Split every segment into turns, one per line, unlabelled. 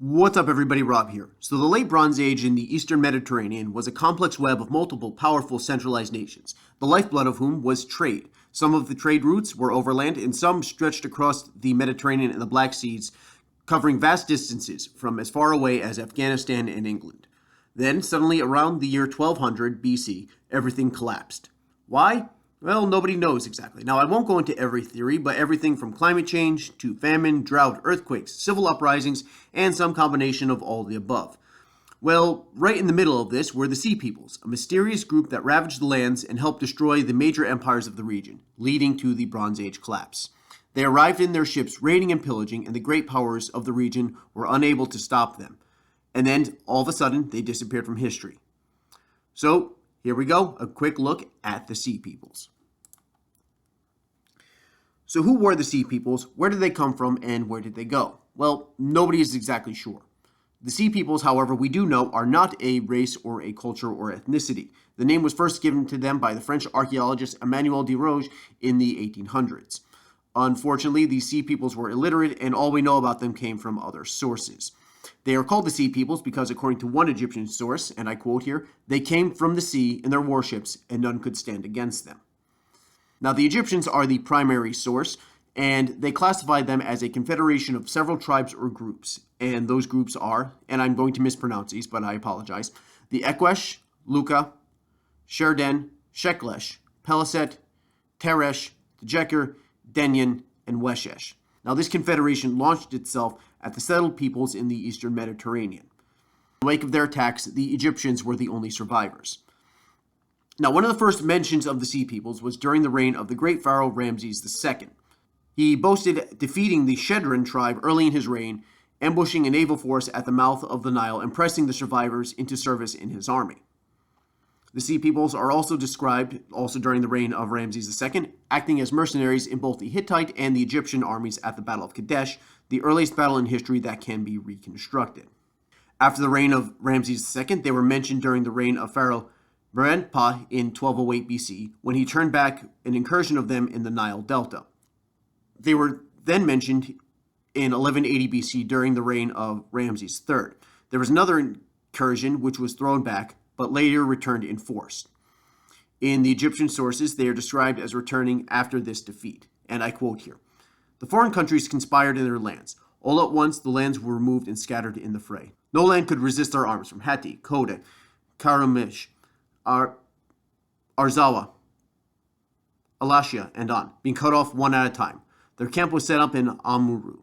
What's up, everybody? Rob here. So the Late Bronze Age in the Eastern Mediterranean was a complex web of multiple powerful centralized nations, the lifeblood of whom was trade. Some of the trade routes were overland, and some stretched across the Mediterranean and the Black Seas, covering vast distances from as far away as Afghanistan and England. Then, suddenly, around the year 1200 BC, everything collapsed. Why? Well, nobody knows exactly. Now, I won't go into every theory, but everything from climate change to famine, drought, earthquakes, civil uprisings, and some combination of all the above. Well, right in the middle of this were the Sea Peoples, a mysterious group that ravaged the lands and helped destroy the major empires of the region, leading to the Bronze Age collapse. They arrived in their ships raiding and pillaging, and the great powers of the region were unable to stop them. And then, all of a sudden, they disappeared from history. So, here we go, a quick look at the Sea Peoples. So who were the Sea Peoples, where did they come from, and where did they go? Well, nobody is exactly sure. The Sea Peoples, however, we do know are not a race or a culture or ethnicity. The name was first given to them by the French archaeologist Emmanuel de Roge in the 1800s. Unfortunately, these Sea Peoples were illiterate, and all we know about them came from other sources. They are called the Sea Peoples because, according to one Egyptian source, and I quote here, they came from the sea in their warships, and none could stand against them. Now, the Egyptians are the primary source, and they classified them as a confederation of several tribes or groups. And those groups are, and I'm going to mispronounce these, but I apologize, the Ekwesh, Luka, Sherden, Sheklesh, Peliset, Teresh, Jeker, Denyen, and Weshesh. Now, this confederation launched itself at the settled peoples in the Eastern Mediterranean. In the wake of their attacks, the Egyptians were the only survivors. Now, one of the first mentions of the Sea Peoples was during the reign of the great pharaoh Ramses II. He boasted defeating the Shedran tribe early in his reign, ambushing a naval force at the mouth of the Nile and pressing the survivors into service in his army. The Sea Peoples are also described, also during the reign of Ramses II, acting as mercenaries in both the Hittite and the Egyptian armies at the Battle of Kadesh, the earliest battle in history that can be reconstructed. After the reign of Ramses II, they were mentioned during the reign of Pharaoh Merenptah in 1208 BC, when he turned back an incursion of them in the Nile Delta. They were then mentioned in 1180 BC during the reign of Ramses III. There was another incursion which was thrown back, but later returned in force. In the Egyptian sources, they are described as returning after this defeat. And I quote here, "The foreign countries conspired in their lands. All at once the lands were removed and scattered in the fray. No land could resist their arms from Hatti, Koda, Karamish, Arzawa, Alashia, and on, being cut off one at a time. Their camp was set up in Amuru.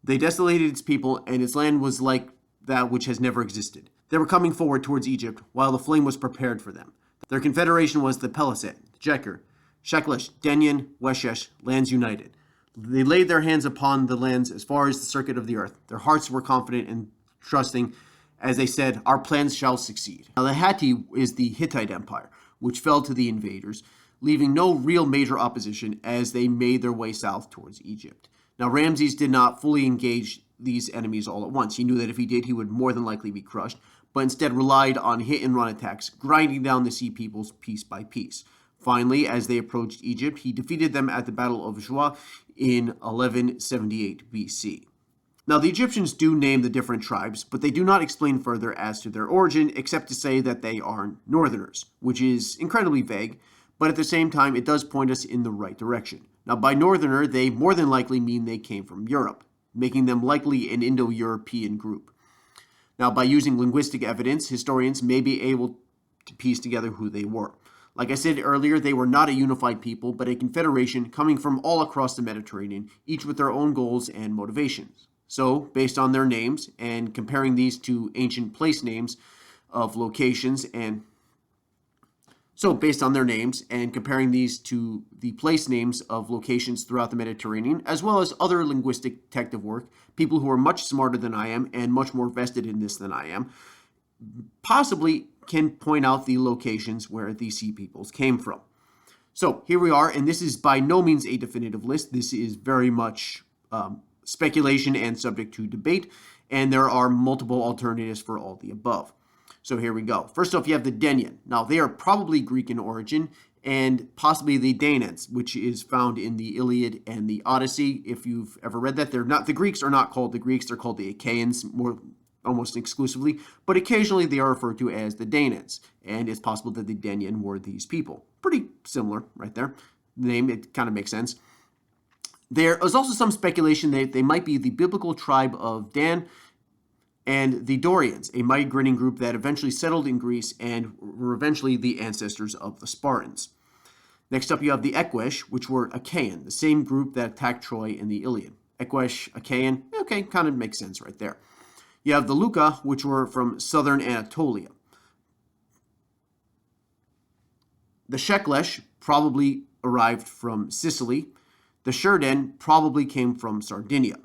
They desolated its people, and its land was like that which has never existed. They were coming forward towards Egypt, while the flame was prepared for them. Their confederation was the Peliset, Jeker, Sheklesh, Denyen, Weshesh, lands united. They laid their hands upon the lands as far as the circuit of the earth. Their hearts were confident and trusting, as they said, our plans shall succeed." Now, the Hatti is the Hittite Empire, which fell to the invaders, leaving no real major opposition as they made their way south towards Egypt. Now, Ramses did not fully engage these enemies all at once. He knew that if he did, he would more than likely be crushed, but instead relied on hit-and-run attacks, grinding down the Sea Peoples piece by piece. Finally, as they approached Egypt, he defeated them at the Battle of Joua in 1178 BC. Now, the Egyptians do name the different tribes, but they do not explain further as to their origin, except to say that they are northerners, which is incredibly vague, but at the same time, it does point us in the right direction. Now, by northerner, they more than likely mean they came from Europe, making them likely an Indo-European group. Now, by using linguistic evidence, historians may be able to piece together who they were. Like I said earlier, they were not a unified people, but a confederation coming from all across the Mediterranean, each with their own goals and motivations. So, based on their names and comparing these to ancient place names of locations based on their names and comparing these to the place names of locations throughout the Mediterranean, as well as other linguistic detective work, people who are much smarter than I am and much more vested in this than I am, possibly can point out the locations where the Sea Peoples came from. So here we are, and this is by no means a definitive list. This is very much speculation and subject to debate, and there are multiple alternatives for all the above. So here we go. First off, you have the Denyen. Now, they are probably Greek in origin, and possibly the Danens, which is found in the Iliad and the Odyssey. If you've ever read that, the Greeks are not called the Greeks, they're called the Achaeans more almost exclusively, but occasionally they are referred to as the Danens, and it's possible that the Danyan were these people. Pretty similar right there. The name, it kind of makes sense. There is also some speculation that they might be the biblical tribe of Dan and the Dorians, a migrating group that eventually settled in Greece and were eventually the ancestors of the Spartans. Next up, you have the Equish, which were Achaean, the same group that attacked Troy in the Iliad. Equish, Achaean, okay, kind of makes sense right there. You have the Luca, which were from southern Anatolia. The Sheklesh probably arrived from Sicily. The Sherden probably came from Sardinia.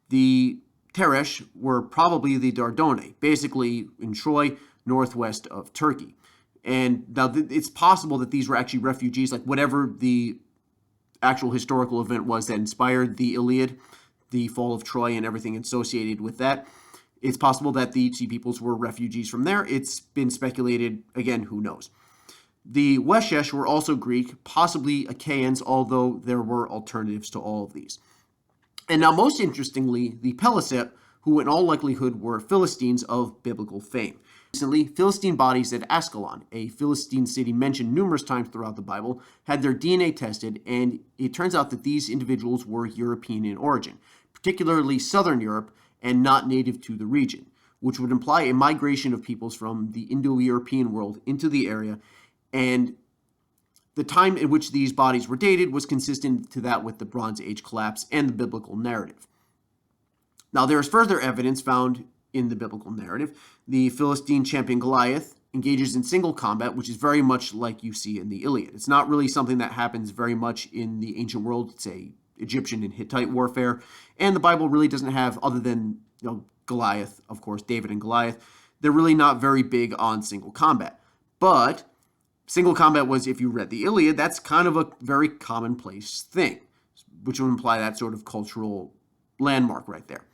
The Teresh were probably the Dardone, basically in Troy, northwest of Turkey. And now it's possible that these were actually refugees, like whatever the actual historical event was that inspired the Iliad, the fall of Troy and everything associated with that. It's possible that the Sea Peoples were refugees from there. It's been speculated, again, who knows. The Weshesh were also Greek, possibly Achaeans, although there were alternatives to all of these. And now, most interestingly, the Peliset, who in all likelihood were Philistines of biblical fame. Recently, Philistine bodies at Ascalon, a Philistine city mentioned numerous times throughout the Bible, had their DNA tested, and it turns out that these individuals were European in origin, particularly Southern Europe, and not native to the region, which would imply a migration of peoples from the Indo-European world into the area, and the time in which these bodies were dated was consistent to that with the Bronze Age collapse and the biblical narrative. Now, there is further evidence found in the biblical narrative. The Philistine champion Goliath engages in single combat, which is very much like you see in the Iliad. It's not really something that happens very much in the ancient world, say Egyptian and Hittite warfare, and the Bible really doesn't have, other than Goliath, of course, David and Goliath, they're really not very big on single combat. But single combat was, if you read the Iliad, that's kind of a very commonplace thing, which would imply that sort of cultural landmark right there.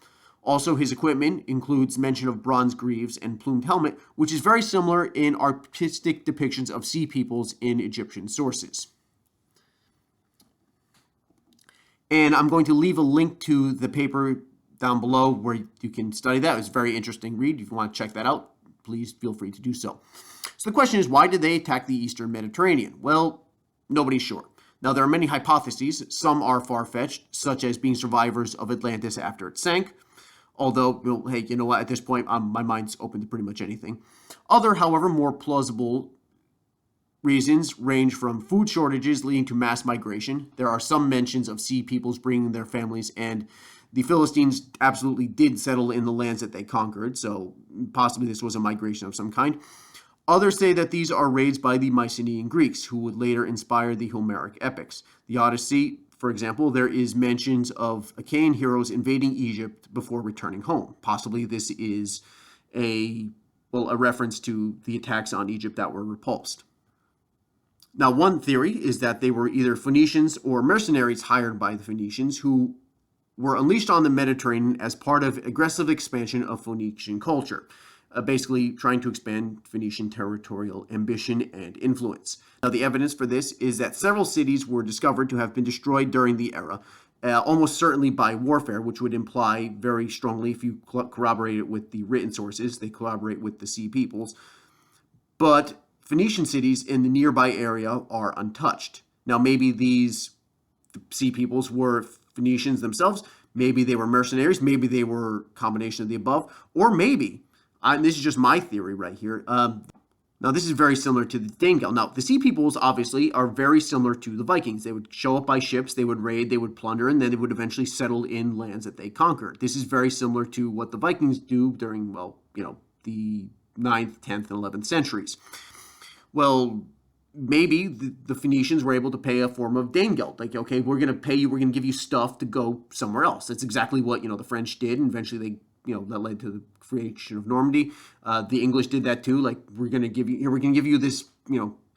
Also, his equipment includes mention of bronze greaves and plumed helmet, which is very similar in artistic depictions of sea peoples in Egyptian sources. And I'm going to leave a link to the paper down below where you can study that. It's a very interesting read. If you want to check that out, please feel free to do so. So the question is, why did they attack the Eastern Mediterranean? Well, nobody's sure. Now, there are many hypotheses. Some are far-fetched, such as being survivors of Atlantis after it sank. Although, hey, you know what? At this point, my mind's open to pretty much anything. Other, however, more plausible reasons range from food shortages leading to mass migration. There are some mentions of sea peoples bringing their families, and the Philistines absolutely did settle in the lands that they conquered, so possibly this was a migration of some kind. Others say that these are raids by the Mycenaean Greeks, who would later inspire the Homeric epics. The Odyssey, for example, there is mentions of Achaean heroes invading Egypt before returning home. Possibly this is a reference to the attacks on Egypt that were repulsed. Now, one theory is that they were either Phoenicians or mercenaries hired by the Phoenicians who were unleashed on the Mediterranean as part of aggressive expansion of Phoenician culture, basically trying to expand Phoenician territorial ambition and influence. Now, the evidence for this is that several cities were discovered to have been destroyed during the era, almost certainly by warfare, which would imply very strongly, if you corroborate it with the written sources, they corroborate with the Sea Peoples. But Phoenician cities in the nearby area are untouched. Now, maybe these Sea Peoples were Phoenicians themselves, maybe they were mercenaries, maybe they were a combination of the above, or maybe, this is just my theory right here, now this is very similar to the Danegeld. Now, the Sea Peoples obviously are very similar to the Vikings. They would show up by ships, they would raid, they would plunder, and then they would eventually settle in lands that they conquered. This is very similar to what the Vikings do during, the 9th, 10th, and 11th centuries. Well, maybe the Phoenicians were able to pay a form of Danegeld. Like, okay, we're going to pay you, we're going to give you stuff to go somewhere else. That's exactly what, the French did, and eventually that led to the creation of Normandy. The English did that too. Like, we're going to give you this,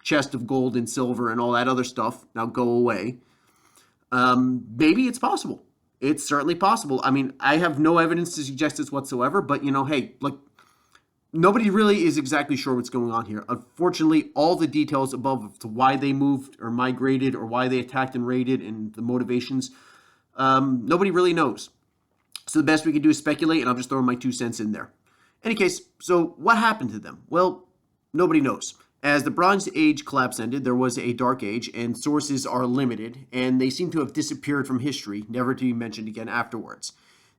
chest of gold and silver and all that other stuff. Now go away. Maybe it's possible. It's certainly possible. I mean, I have no evidence to suggest this whatsoever, but hey, look, Nobody really is exactly sure what's going on here. Unfortunately, all the details above to why they moved or migrated or why they attacked and raided and the motivations, nobody really knows. So the best we can do is speculate, and I'll just throw my 2 cents in there. Any case, so what happened to them? Well, nobody knows. As the Bronze Age collapse ended, there was a Dark Age, and sources are limited, and they seem to have disappeared from history, never to be mentioned again afterwards.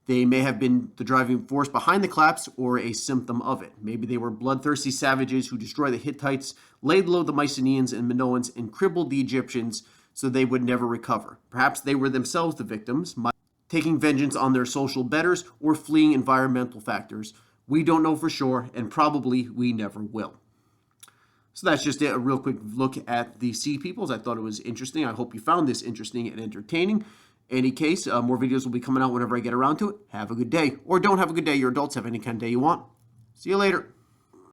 They may have been the driving force behind the collapse or a symptom of it. Maybe they were bloodthirsty savages who destroyed the Hittites, laid low the Mycenaeans and Minoans, and crippled the Egyptians so they would never recover. Perhaps they were themselves the victims, taking vengeance on their social betters or fleeing environmental factors. We don't know for sure, and probably we never will. So that's just a real quick look at the Sea Peoples. I thought it was interesting. I hope you found this interesting and entertaining. In any case, more videos will be coming out whenever I get around to it. Have a good day. Or don't have a good day. Your adults have any kind of day you want. See you later.